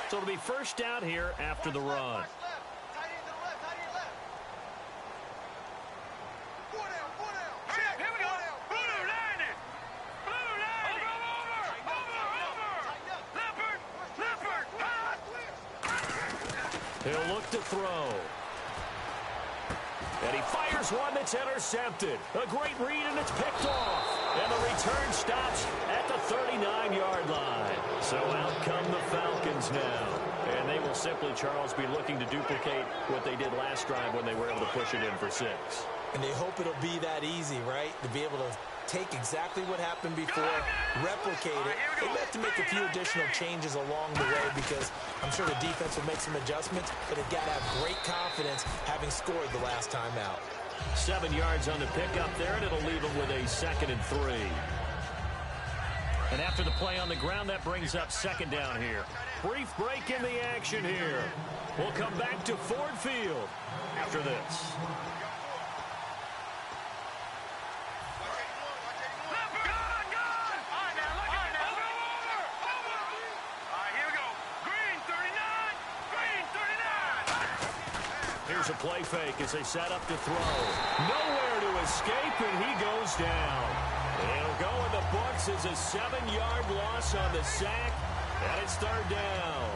So it'll be first down here after the run. He'll look to throw. And he fires one that's intercepted. A great read, and it's picked off. And the return stops at the 39-yard line. So out come the Falcons now. And they will simply, Charles, be looking to duplicate what they did last drive when they were able to push it in for 6. And they hope it'll be that easy, right? To be able to take exactly what happened before, replicate it. They have to make a few additional changes along the way because I'm sure the defense will make some adjustments, but they've got to have great confidence having scored the last time out. 7 yards on the pickup there, and it'll leave them with a 2nd and 3. And after the play on the ground, that brings up 2nd down here. Brief break in the action here. We'll come back to Ford Field after this. Here's a play fake as they set up to throw. Nowhere to escape, and he goes down. It'll go in the books as a 7-yard loss on the sack, and it's 3rd down.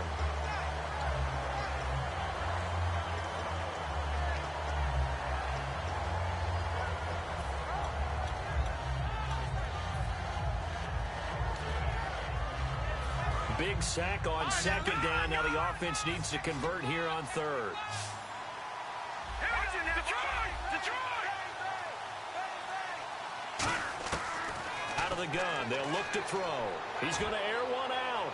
Big sack on 2nd down. Now the offense needs to convert here on 3rd. Out of the gun, they'll look to throw. He's going to air one out.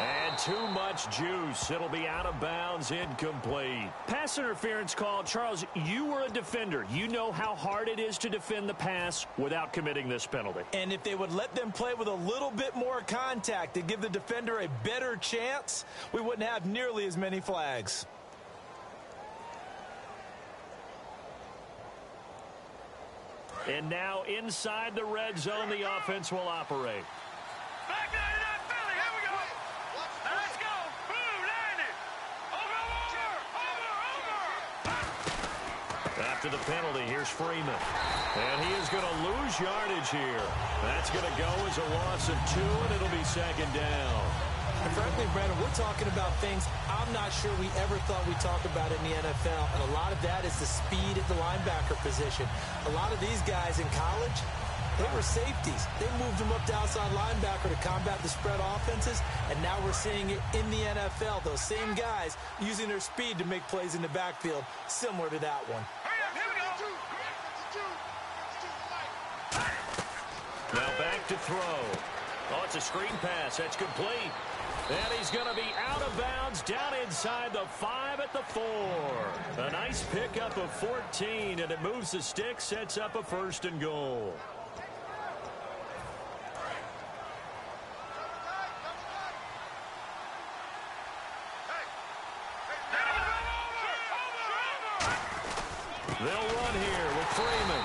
And too much juice. It'll be out of bounds, incomplete. Pass interference call. Charles, you were a defender. You know how hard it is to defend the pass without committing this penalty. And if they would let them play with a little bit more contact to give the defender a better chance, we wouldn't have nearly as many flags. And now inside the red zone, the offense will operate. Back to that Philly. Here we go. Let's go. Boom, landed. Over. After the penalty, here's Freeman. And he is going to lose yardage here. That's going to go as a loss of 2, and it'll be 2nd down. And frankly, Brandon, we're talking about things I'm not sure we ever thought we'd talk about in the NFL. And a lot of that is the speed at the linebacker position. A lot of these guys in college, they were safeties. They moved them up to outside linebacker to combat the spread offenses. And now we're seeing it in the NFL. Those same guys using their speed to make plays in the backfield, similar to that one. Now back to throw. Oh, it's a screen pass. That's complete. And he's going to be out of bounds down inside the 5 at the 4. A nice pickup of 14, and it moves the stick, sets up a 1st and goal. They'll run here with Freeman.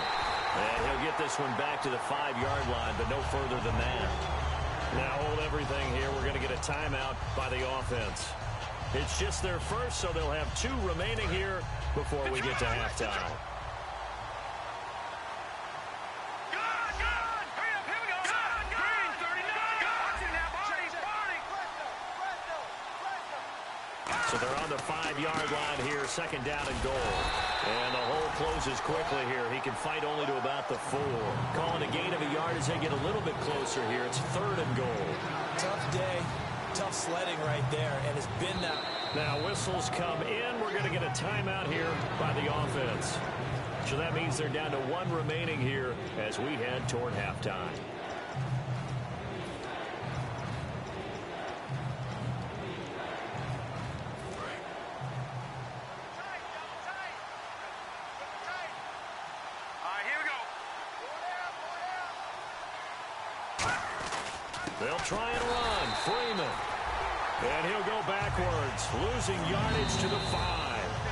And he'll get this one back to the 5-yard line, but no further than that. Now hold everything here. We're going to get a timeout by the offense. It's just their first, so they'll have 2 remaining here before we get to halftime. So they're on the 5-yard line here, 2nd down and goal. And the hole closes quickly here. He can fight only to about the 4. Calling a gain of a yard as they get a little bit closer here. It's 3rd and goal. Tough day, tough sledding right there, and it's been that. Now whistles come in. We're going to get a timeout here by the offense. So that means they're down to 1 remaining here as we head toward halftime. They'll try and run. Freeman. And he'll go backwards, losing yardage to the 5.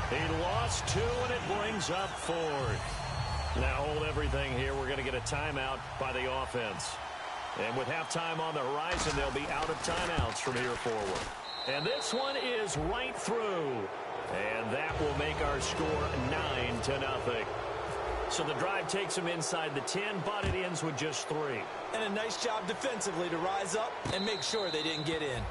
He lost 2, and it brings up 4th. Now hold everything here. We're going to get a timeout by the offense. And with halftime on the horizon, they'll be out of timeouts from here forward. And this one is right through. And that will make our score 9-0. So the drive takes them inside the 10, but it ends with just 3. And a nice job defensively to rise up and make sure they didn't get in.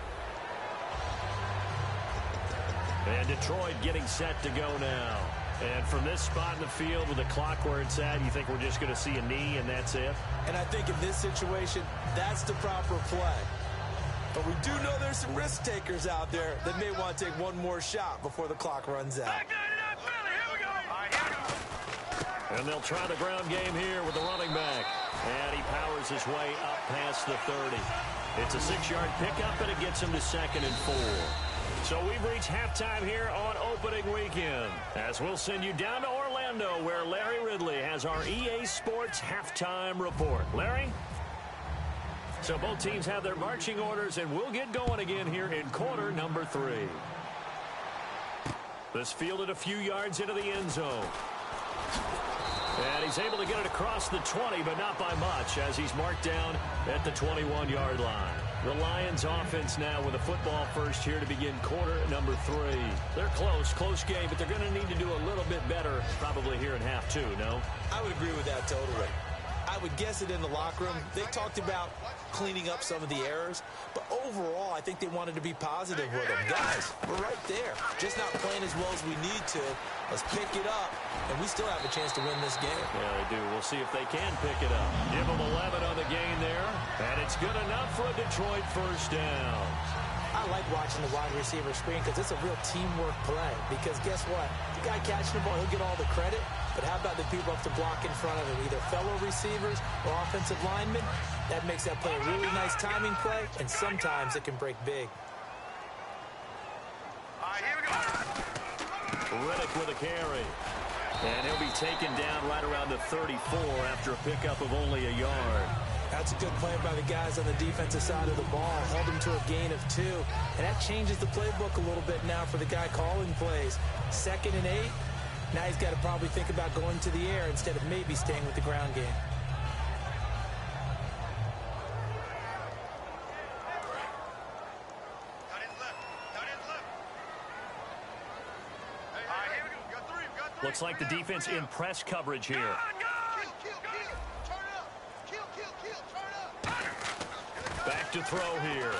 And Detroit getting set to go now. And from this spot in the field with the clock where it's at, you think we're just going to see a knee and that's it? And I think in this situation, that's the proper play. But we do know there's some risk takers out there that may want to take one more shot before the clock runs out. And they'll try the ground game here with the running back. And he powers his way up past the 30. It's a 6-yard pickup, and it gets him to 2nd and 4. So we've reached halftime here on opening weekend, as we'll send you down to Orlando, where Larry Ridley has our EA Sports halftime report. Larry? So both teams have their marching orders, and we'll get going again here in quarter number 3. This fielded a few yards into the end zone. And he's able to get it across the 20, but not by much, as he's marked down at the 21-yard line. The Lions offense now with a football first here to begin quarter number 3. They're close game, but they're going to need to do a little bit better probably here in half 2, no? I would agree with that totally. I would guess it in the locker room. They talked about cleaning up some of the errors, but overall, I think they wanted to be positive with them. Guys, we're right there. Just not playing as well as we need to. Let's pick it up, and we still have a chance to win this game. Yeah, they do. We'll see if they can pick it up. Give them 11 on the gain there, and it's good enough for a Detroit first down. I like watching the wide receiver screen because it's a real teamwork play. Because guess what? The guy catching the ball, he'll get all the credit. But how about the people up to block in front of him, either fellow receivers or offensive linemen? That makes that play a really nice timing play, and sometimes it can break big. All right, here we go. Riddick with a carry. And he'll be taken down right around the 34 after a pickup of only a yard. That's a good play by the guys on the defensive side of the ball. Held him to a gain of 2. And that changes the playbook a little bit now for the guy calling plays. 2nd and 8. Now he's got to probably think about going to the air instead of maybe staying with the ground game. Looks like the defense in press coverage here. Back to throw here.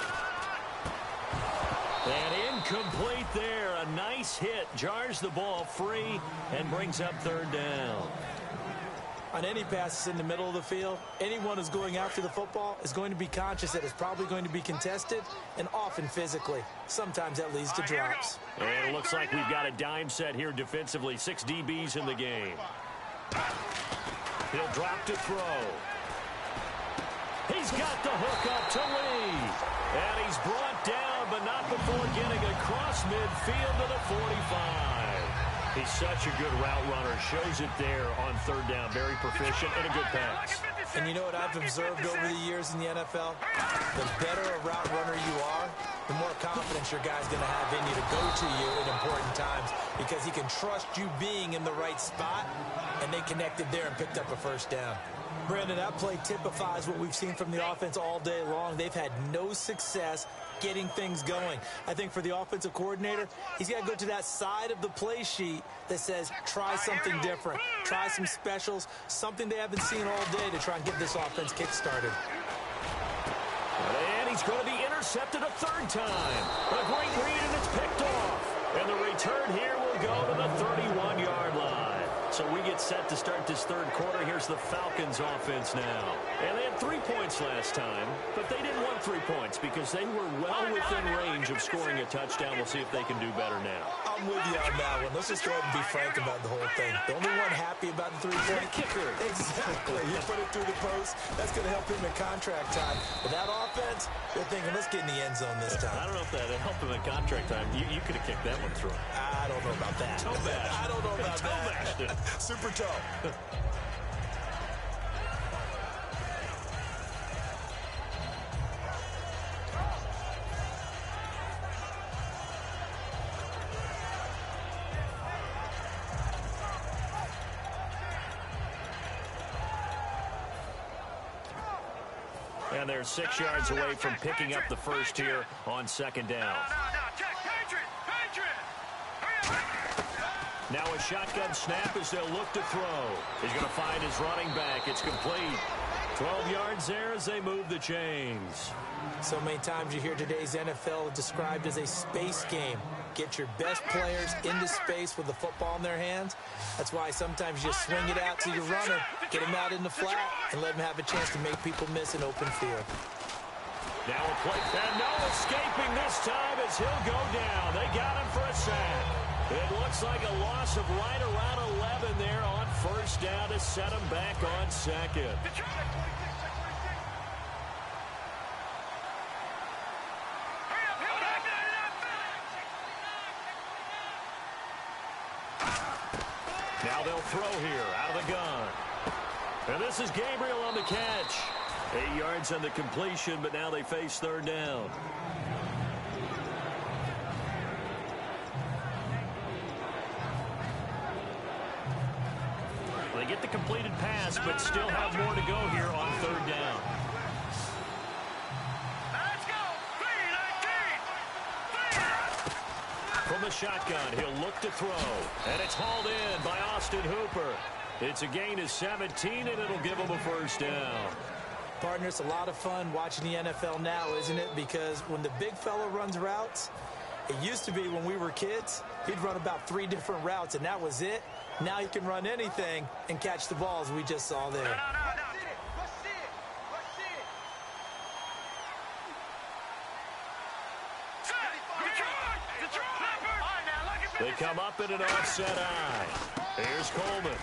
And incomplete there. A nice hit. Jars the ball free and brings up 3rd down. On any passes in the middle of the field, anyone who's going after the football is going to be conscious that it's probably going to be contested and often physically. Sometimes that leads to drops. And it looks like we've got a dime set here defensively. 6 DBs in the game. He'll drop to throw. He's got the hook up to Lee. And he's brought down, but not before getting across midfield to the 45. He's such a good route runner. Shows it there on 3rd down. Very proficient and a good pass. And you know what I've observed over the years in the NFL? The better a route runner you are, the more confidence your guy's going to have in you to go to you in important times because he can trust you being in the right spot, and they connected there and picked up a 1st down. Brandon, that play typifies what we've seen from the offense all day long. They've had no success getting things going. I think for the offensive coordinator, he's got to go to that side of the play sheet that says, try something different. Try some specials, something they haven't seen all day to try and get this offense kick-started. And he's going to be intercepted a 3rd time. A great read, and it's picked off. And the return here will go to the 31-yard line. So we get set to start this 3rd quarter. Here's the Falcons offense now. And they had 3 points last time, but they didn't want 3 points because they were well within range of scoring a touchdown. We'll see if they can do better now. I'm with you on that one. Let's just go ahead and be frank about the whole thing. The only one happy about the 3-point kicker. Exactly. You put it through the post. That's going to help him in contract time. But that offense, they're thinking, let's get in the end zone this time. I don't know if that helped him in contract time. You could have kicked that one through. I don't know about that. Toe bash. I don't know about toe bashed it. Super toe. And they're 6 yards away from picking up the first here on second down. Now a shotgun snap as they'll look to throw. He's going to find his running back. It's complete. 12 yards there as they move the chains. So many times you hear today's NFL described as a space game. Get your best players into space with the football in their hands. That's why sometimes you just swing it out to your runner, get him out in the flat, and let him have a chance to make people miss an open field. Now a play, and no escaping this time as he'll go down. They got him for a sack. It looks like a loss of right around 11 there on first down to set him back on second. Now they'll throw here out of the gun. And this is Gabriel on the catch. 8 yards on the completion, but now they face third down. They get the completed pass, but still have more to go here on third down. From the shotgun, he'll look to throw. And it's hauled in by Austin Hooper. It's a gain of 17, and it'll give him a first down. Partner, it's a lot of fun watching the NFL now, isn't it? Because when the big fella runs routes, it used to be when we were kids, he'd run about 3 different routes, and that was it. Now he can run anything and catch the balls we just saw there. They come up in an offset eye. Here's Coleman.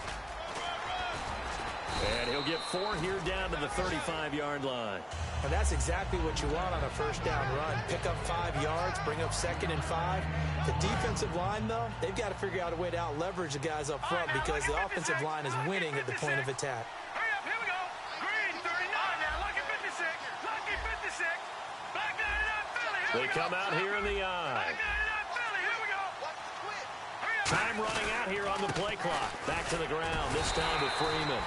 And he'll get 4 here down to the 35-yard line. And that's exactly what you want on a first down run. Pick up 5 yards, bring up 2nd and 5. The defensive line, though, they've got to figure out a way to out-leverage the guys up front because the offensive line is winning at the point of attack. Hurry up, here we go. Green, 39. Now, lucky 56. Lucky 56. Back 99 Philly. They come out here in the eye. Back 99 Philly. Here we go. Time running out here on the play clock. Back to the ground, this time with Freeman.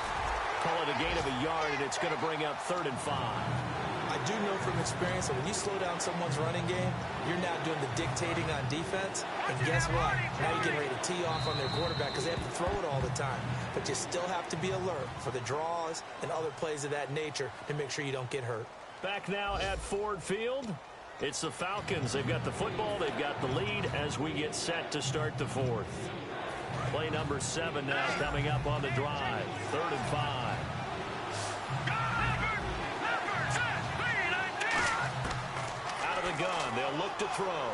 Call it a gain of a yard, and it's going to bring up 3rd and 5. I do know from experience that when you slow down someone's running game, you're now doing the dictating on defense. And guess what? Now you're getting ready to tee off on their quarterback because they have to throw it all the time. But you still have to be alert for the draws and other plays of that nature to make sure you don't get hurt. Back now at Ford Field. It's the Falcons. They've got the football. They've got the lead as we get set to start the 4th. Play number 7 now coming up on the drive. 3rd and 5. Out of the gun. They'll look to throw.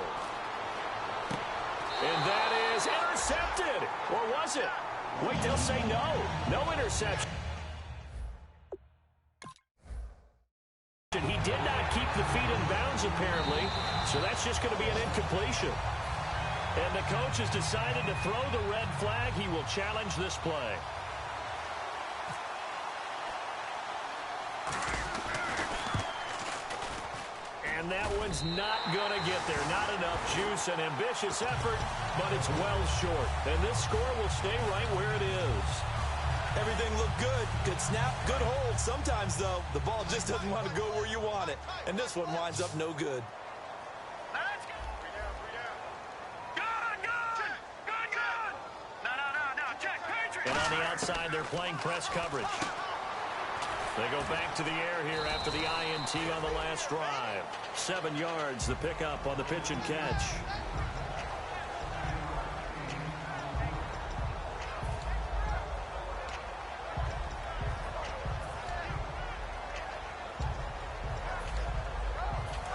And that is intercepted. Or was it? Wait, they'll say no. No interception. He did not keep the feet in bounds, apparently, so that's just going to be an incompletion. And the coach has decided to throw the red flag. He will challenge this play. And that one's not going to get there. Not enough juice, an ambitious effort, but it's well short. And this score will stay right where it is. Everything looked good. Good snap, good hold. Sometimes, though, the ball just doesn't want to go where you want it. And this one winds up no good. And on the outside, they're playing press coverage. They go back to the air here after the INT on the last drive. 7 yards, the pickup on the pitch and catch.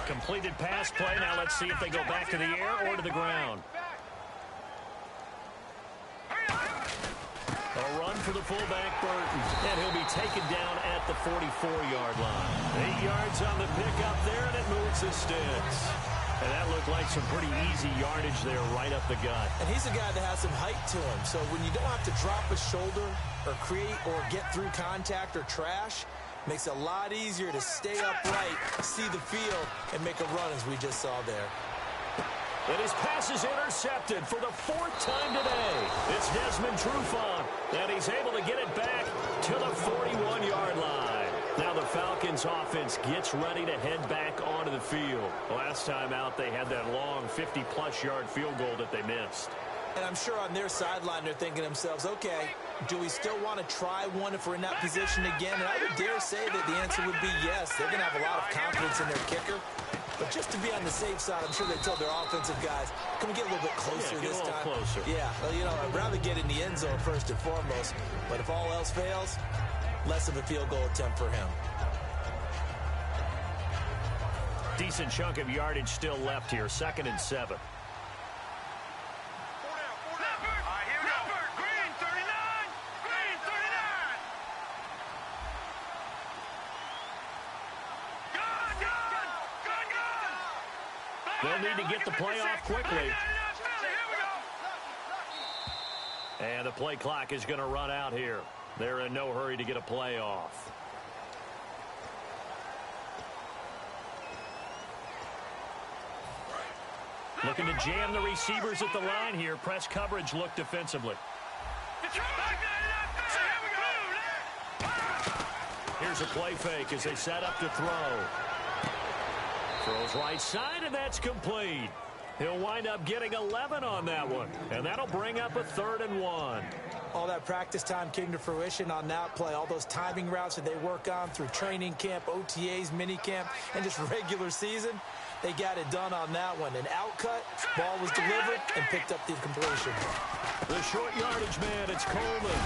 Completed pass play. Now let's see if they go back to the air or to the ground. A run for the fullback, Burton. And he'll be taken down at the 44-yard line. 8 yards on the pickup there, and it moves the sticks. And that looked like some pretty easy yardage there right up the gut. And he's a guy that has some height to him. So when you don't have to drop a shoulder or create or get through contact or trash, makes it a lot easier to stay upright, see the field, and make a run as we just saw there. And his pass is intercepted for the 4th time today. It's Desmond Trufant, and he's able to get it back to the 41-yard line. Now the Falcons offense gets ready to head back onto the field. Last time out, they had that long 50-plus yard field goal that they missed. And I'm sure on their sideline they're thinking to themselves, okay, do we still want to try one if we're in that position again? And I would dare say that the answer would be yes. They're going to have a lot of confidence in their kicker. But just to be on the safe side, I'm sure they told their offensive guys, can we get a little bit closer this time? Closer. Yeah, well, you know, I'd rather get in the end zone first and foremost. But if all else fails, less of a field goal attempt for him. Decent chunk of yardage still left here, 2nd and 7. They'll need to get the play off quickly. And the play clock is going to run out here. They're in no hurry to get a play off. Looking to jam the receivers at the line here. Press coverage look defensively. Here's a play fake as they set up to throw. Throws right side, and that's complete. He'll wind up getting 11 on that one, and that'll bring up a 3rd and 1. All that practice time came to fruition on that play. All those timing routes that they work on through training camp, OTAs, minicamp, and just regular season, they got it done on that one. An outcut, ball was delivered, and picked up the completion. The short yardage man, it's Coleman.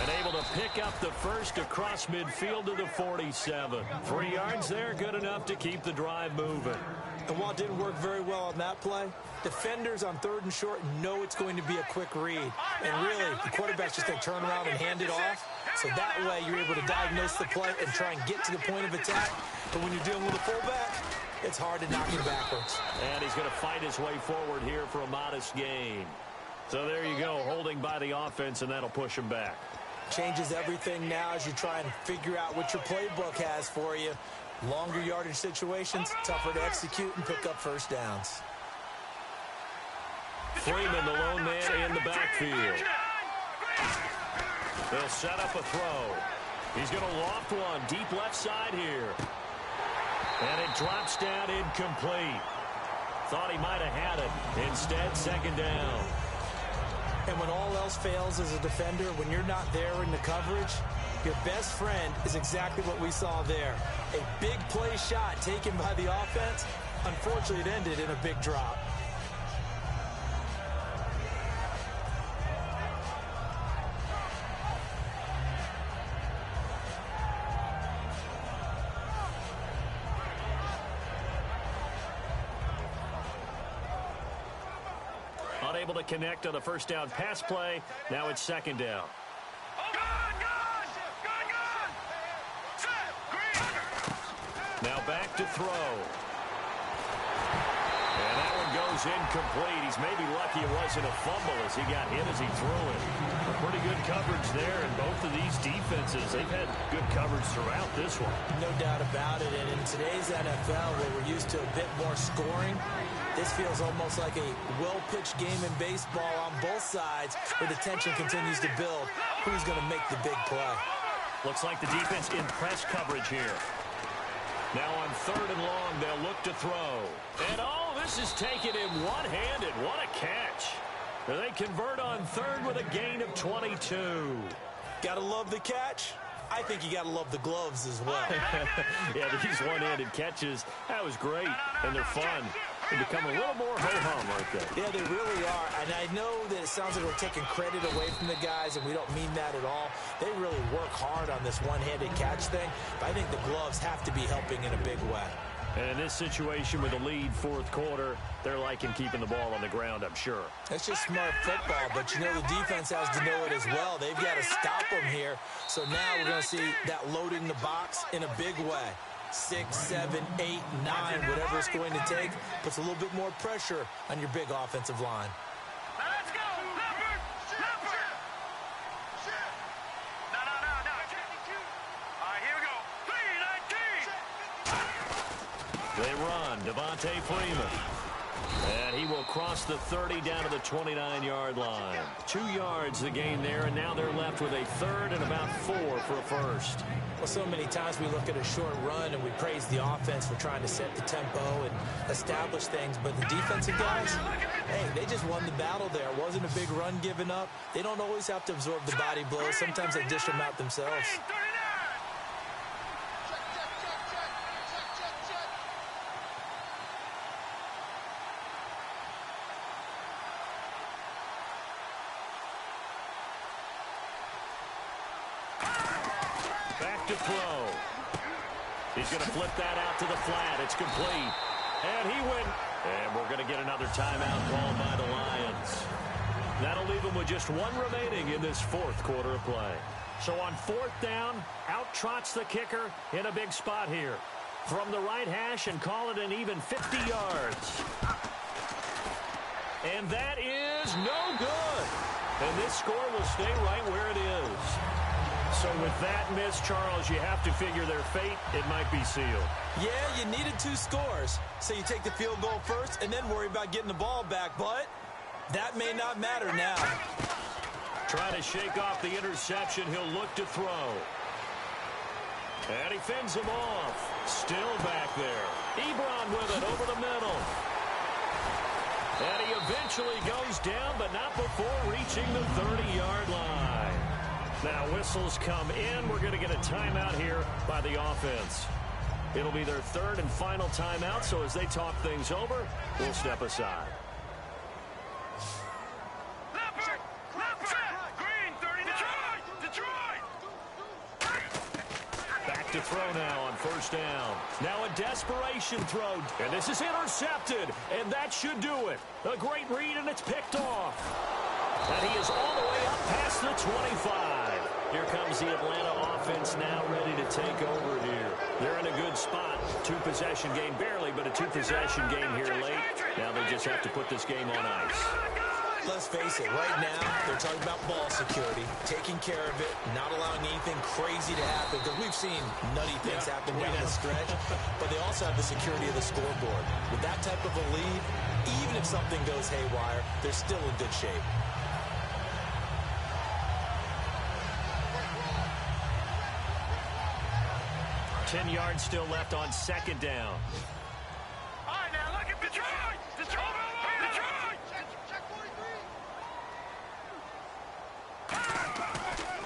And able to pick up the first across midfield to the 47. 3 yards there, good enough to keep the drive moving. And while it didn't work very well on that play, defenders on 3rd and short know it's going to be a quick read. And really, the quarterback's just going to turn around and hand it off. So that way, you're able to diagnose the play and try and get to the point of attack. But when you're dealing with a fullback, it's hard to knock him backwards. And he's going to fight his way forward here for a modest gain. So there you go, holding by the offense, and that'll push him back. Changes everything now as you try and figure out what your playbook has for you. Longer yardage situations, tougher to execute and pick up first downs. Freeman, the lone man in the backfield. They'll set up a throw. He's going to loft one deep left side here. And it drops down incomplete. Thought he might have had it. Instead, 2nd down. And when all else fails as a defender, when you're not there in the coverage, your best friend is exactly what we saw there. A big play shot taken by the offense. Unfortunately, it ended in a big drop. Unable to connect on the first down pass play. Now it's 2nd down. Now back to throw. And that one goes incomplete. He's maybe lucky it wasn't a fumble as he got hit as he threw it. Pretty good coverage there, and both of these defenses, they've had good coverage throughout this one. No doubt about it, and in today's NFL, where we're used to a bit more scoring, this feels almost like a well-pitched game in baseball on both sides where the tension continues to build. Who's going to make the big play? Looks like the defense in press coverage here. Now on 3rd and long, they'll look to throw. And this is taken in one-handed. What a catch. They convert on 3rd with a gain of 22. Gotta love the catch. I think you gotta love the gloves as well. Yeah, these one-handed catches, that was great, and they're fun. They become a little more ho-hum, aren't they? Yeah, they really are. And I know that it sounds like we're taking credit away from the guys, and we don't mean that at all. They really work hard on this one-handed catch thing, but I think the gloves have to be helping in a big way. And in this situation with the lead 4th quarter, they're liking keeping the ball on the ground, I'm sure. That's just smart football, but you know the defense has to know it as well. They've got to stop them here. So now we're going to see that loading the box in a big way. 6, 7, 8, 9, whatever it's going to take, puts a little bit more pressure on your big offensive line. Let's go! Leopard! Leopard! No. All right, here we go. 3-19! They run. Devontae Freeman. And he will cross the 30 down to the 29-yard line. 2 yards the gain there, and now they're left with a third and about 4 for a first. Well, so many times we look at a short run and we praise the offense for trying to set the tempo and establish things, but the defensive guys, hey, they just won the battle there. It wasn't a big run given up. They don't always have to absorb the body blows. Sometimes they dish them out themselves. Back to throw. He's going to flip that out to the flat. It's complete. And he went. And we're going to get another timeout called by the Lions. That'll leave them with just 1 remaining in this 4th quarter of play. So on 4th down, out trots the kicker in a big spot here. From the right hash and call it an even 50 yards. And that is no good. And this score will stay right where it is. So with that miss, Charles, you have to figure their fate. It might be sealed. Yeah, you needed 2 scores. So you take the field goal first and then worry about getting the ball back. But that may not matter now. Trying to shake off the interception. He'll look to throw. And he fends him off. Still back there. Ebron with it over the middle. And he eventually goes down, but not before reaching the 30-yard line. Now whistles come in. We're going to get a timeout here by the offense. It'll be their 3rd and final timeout, so as they talk things over, we'll step aside. Back to throw now on 1st down. Now a desperation throw, and this is intercepted, and that should do it. A great read, and it's picked off. And he is all the way up past the 25. Here comes the Atlanta offense now ready to take over here. They're in a good spot. 2-possession game, barely, but a 2-possession game here late. Now they just have to put this game on ice. Let's face it, right now, they're talking about ball security, taking care of it, not allowing anything crazy to happen, because we've seen nutty things happen down the stretch, but they also have the security of the scoreboard. With that type of a lead, even if something goes haywire, they're still in good shape. 10 yards still left on 2nd down. All right, now look at Detroit! Detroit!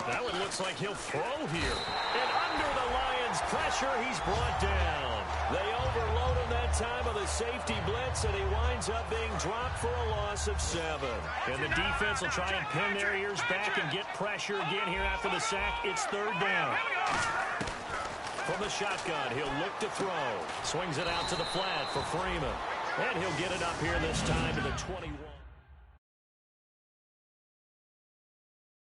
That one looks like he'll throw here. And under the Lions' pressure, he's brought down. They overload him that time with a safety blitz, and he winds up being dropped for a loss of 7. And the defense will try and pin their ears back and get pressure again here after the sack. It's 3rd down. From the shotgun, he'll look to throw. Swings it out to the flat for Freeman. And he'll get it up here this time to the 21.